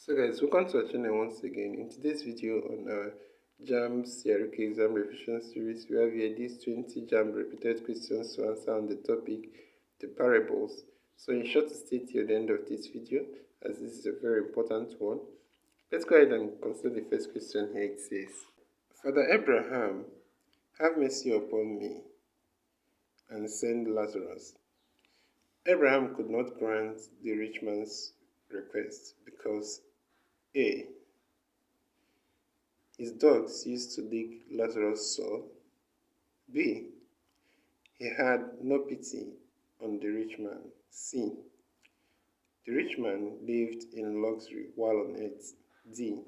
So guys, welcome to our channel once again. In today's video on our JAMB CRK exam revision series, we have here these 20 JAMB repeated questions to answer on the topic, the parables. So ensure to stay till the end of this video as this is a very important one. Let's go ahead and consider the first question here. It says, Father Abraham, have mercy upon me and send Lazarus. Abraham could not grant the rich man's request because A. His dogs used to lick Lazarus' sore. B. He had no pity on the rich man. C. The rich man lived in luxury while on earth. D.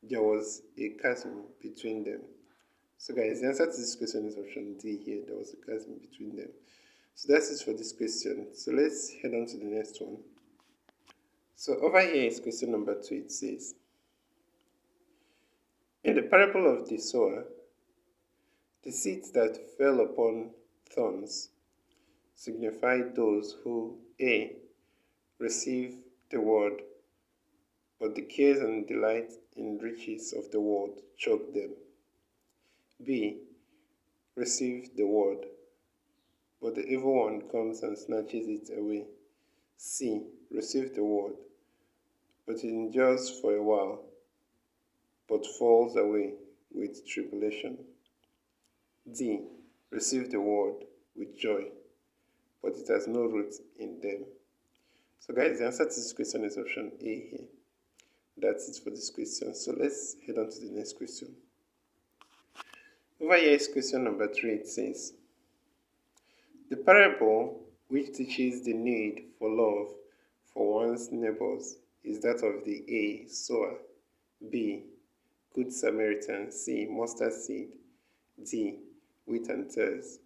There was a chasm between them. So guys, the answer to this question is option D here. There was a chasm between them. So that's it for this question. So let's head on to the next one. So over here is question number 2. It says, in the parable of the sower, the seeds that fell upon thorns signify those who A. receive the word, but the cares and delight in riches of the world choke them. B. receive the word, but the evil one comes and snatches it away. C. receive the word, but it endures for a while, but falls away with tribulation. D. receive the word with joy, but it has no root in them. So guys, the answer to this question is option A here. That's it for this question. So let's head on to the next question. Over here is question number 3. It says, the parable which teaches the need for love for one's neighbors is that of the A. sower, B. Good Samaritan, C. mustard seed, D. wheat and tares.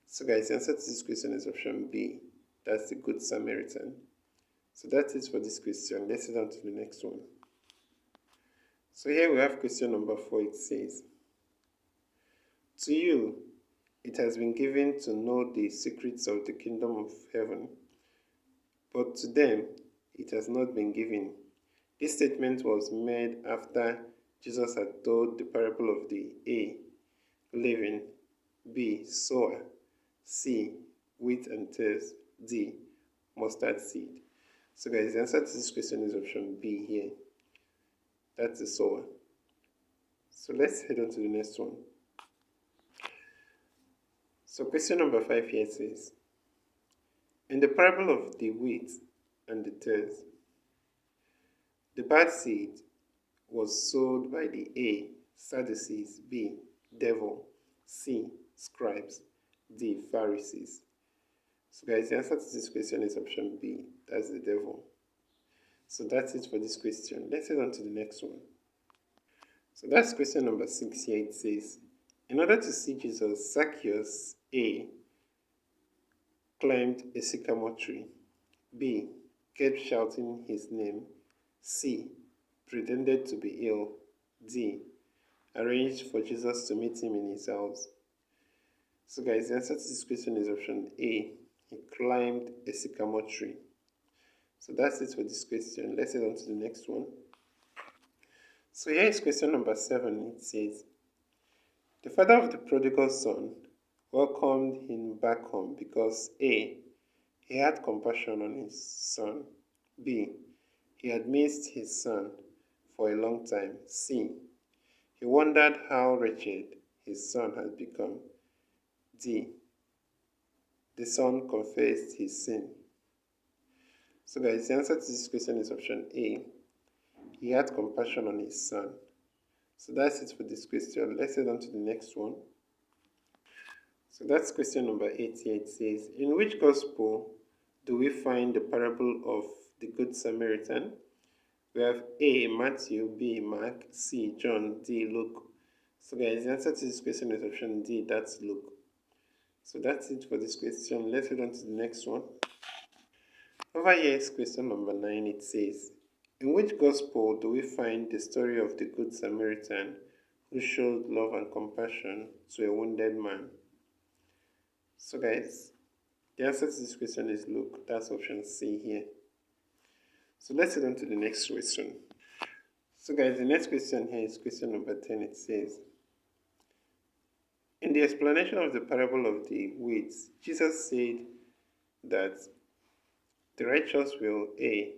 So guys, the answer to this question is option B. That's the Good Samaritan. So that's it for this question. Let's head on to the next one. So here we have question number 4. It says, to you it has been given to know the secrets of the kingdom of heaven, but to them it has not been given. This statement was made after Jesus had told the parable of the A. living, B. sower, C. wheat and tares, D. mustard seed. So guys, the answer to this question is option B here. That's the sower. So let's head on to the next one. So question number 5 here says, in the parable of the wheat and the tares, the bad seed was sowed by the A. Sadducees, B. devil, C. scribes, D. Pharisees. So guys, the answer to this question is option B. That's the devil. So that's it for this question. Let's head on to the next one. So that's question number 6 here. It says, in order to see Jesus, Zacchaeus, A. climbed a sycamore tree, B. kept shouting his name, C. pretended to be ill, D. arranged for Jesus to meet him in his house. So guys, the answer to this question is option A. He climbed a sycamore tree. So that's it for this question. Let's head on to the next one. So here is question number 7. It says, the father of the prodigal son welcomed him back home because A. he had compassion on his son, B. he had missed his son for a long time, C. he wondered how wretched his son had become, D. the son confessed his sin. So guys, the answer to this question is option A. He had compassion on his son. So that's it for this question. Let's head on to the next one. So that's question number 8 here. It says, in which gospel do we find the parable of the Good Samaritan? We have A. Matthew, B. Mark, C. John, D. Luke. So guys, the answer to this question is option D. That's Luke. So that's it for this question. Let's head on to the next one. Over here is question number 9. It says, in which gospel do we find the story of the Good Samaritan who showed love and compassion to a wounded man? So guys, the answer to this question is Luke. That's option C here. So let's head on to the next question. So guys, the next question here is question number 10. It says, in the explanation of the parable of the weeds, Jesus said that the righteous will A.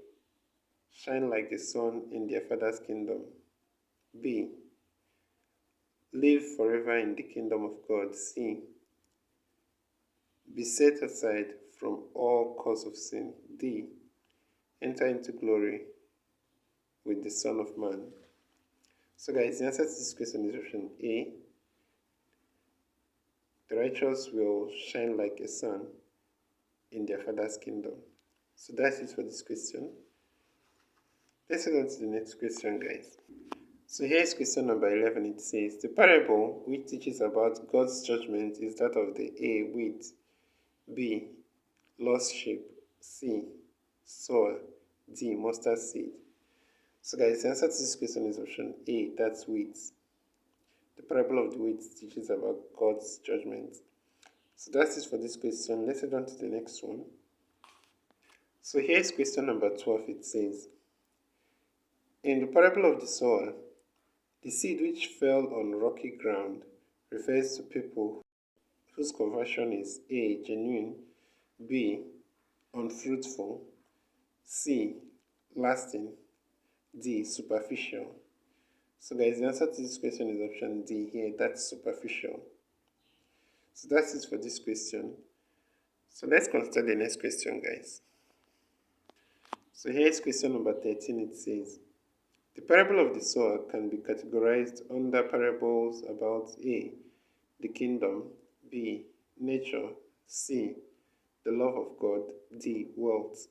shine like the sun in their Father's kingdom, B. live forever in the kingdom of God, C. be set aside from all cause of sin, D. enter into glory with the Son of Man. So guys, the answer to this question is option A. The righteous will shine like a sun in their Father's kingdom. So that's it for this question. Let's go on to the next question, guys. So here's question number 11. It says, the parable which teaches about God's judgment is that of the A. wheat, B. lost sheep, C. sower, D. mustard seed. So guys, the answer to this question is option A. That's wheat. The parable of the wheat teaches about God's judgment. So that's it for this question. Let's head on to the next one. So here's question number 12. It says, in the parable of the sower, the seed which fell on rocky ground refers to people whose conversion is A. genuine, B. unfruitful, C. lasting, D. superficial. So guys, the answer to this question is option D here. That's superficial. So that's it for this question. So let's consider the next question, guys. So here's question number 13. It says, the parable of the sower can be categorized under parables about A. the kingdom, B. nature, C. the love of God, D. wealth.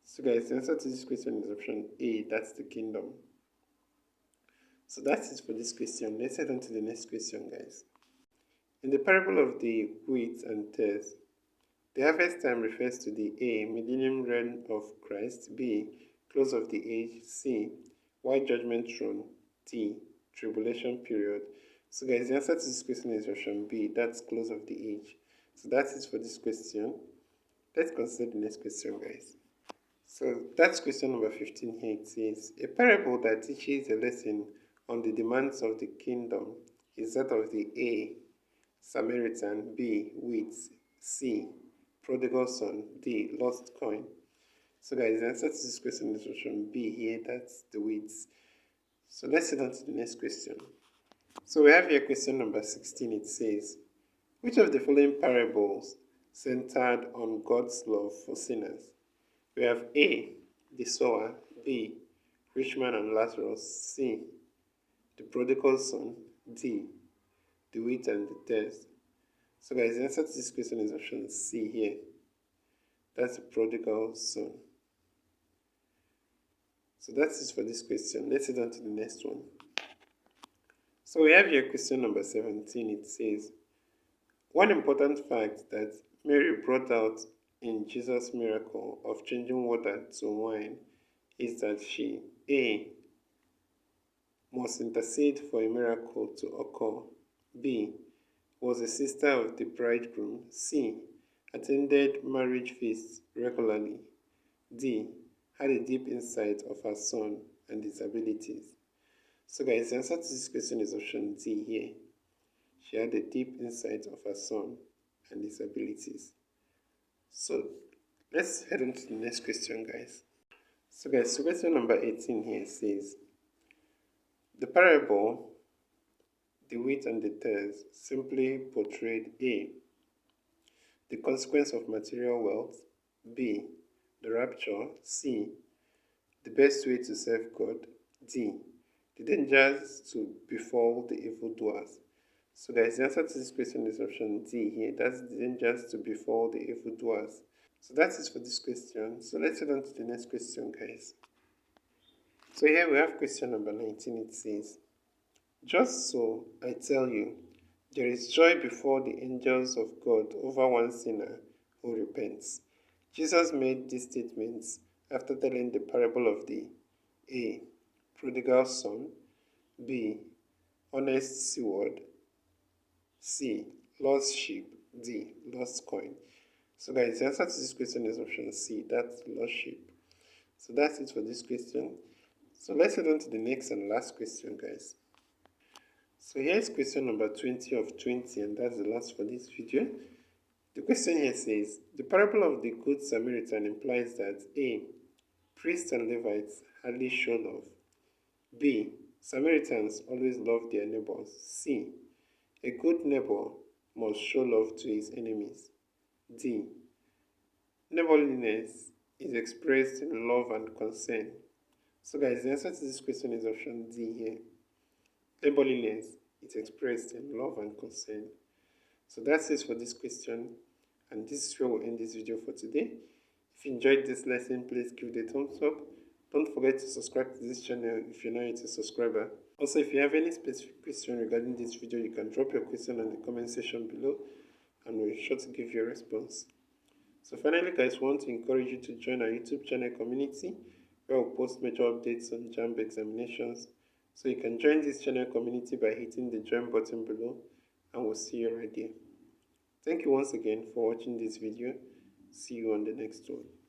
So guys, the answer to this question is option A. That's the kingdom. So that's it for this question. Let's head on to the next question, guys. In the parable of the wheat and tares, the harvest time refers to the A. millennium reign of Christ, B. close of the age, C. white judgment throne, D. tribulation period. So guys, the answer to this question is option B. That's close of the age. So that's it for this question. Let's consider the next question, guys. So that's question number 15 here. It says, a parable that teaches a lesson on the demands of the kingdom is that of the A. Samaritan, B. wheat, C. prodigal son, D. lost coin. So guys, the answer to this question is option B here. That's the weeds. So let's head on to the next question. So we have here question number 16. It says, which of the following parables centered on God's love for sinners? We have A. the sower, B. rich man and Lazarus, C. the prodigal son, D. the wheat and the tares. So guys, the answer to this question is option C here. That's the prodigal son. So that's it for this question. Let's head on to the next one. So we have here question number 17. It says, one important fact that Mary brought out in Jesus' miracle of changing water to wine is that she, A. must intercede for a miracle to occur, B. was a sister of the bridegroom, C. attended marriage feasts regularly, D. had a deep insight of her son and his abilities. So guys, the answer to this question is option D here. She had a deep insight of her son and his abilities. So let's head on to the next question, guys. So guys, so question number 18 here says, the parable, the wheat and the tares, simply portrayed A. the consequence of material wealth, B. the rapture, C. the best way to serve God, D. the dangers to befall the evildoers. So guys, the answer to this question is option D here. That's the dangers to befall the evildoers. So that's it for this question. So let's head on to the next question, guys. So here we have question number 19. It says, just so I tell you, there is joy before the angels of God over one sinner who repents. Jesus made these statements after telling the parable of the A. prodigal son, B. honest steward, C. lost sheep, D. lost coin. So guys, the answer to this question is option C. That's lost sheep. So that's it for this question. So let's head on to the next and last question, guys. So here's question number 20 of 20, and that's the last for this video. The question here says, the parable of the Good Samaritan implies that A. Priests and Levites hardly show love. B. Samaritans always love their neighbors. C. A good neighbor must show love to his enemies. D. Neighborliness is expressed in love and concern. So guys, the answer to this question is option D here. Neighborliness is expressed in love and concern. So that's it for this question, and this is where we'll end this video for today. If you enjoyed this lesson, please give it a thumbs up. Don't forget to subscribe to this channel if you're not yet a subscriber. Also, if you have any specific question regarding this video, you can drop your question in the comment section below, and we'll be sure to give you a response. So finally, guys, we want to encourage you to join our YouTube channel community, where we'll post major updates on JAMB examinations. So you can join this channel community by hitting the join button below, and we'll see you right there. Thank you once again for watching this video. See you on the next one.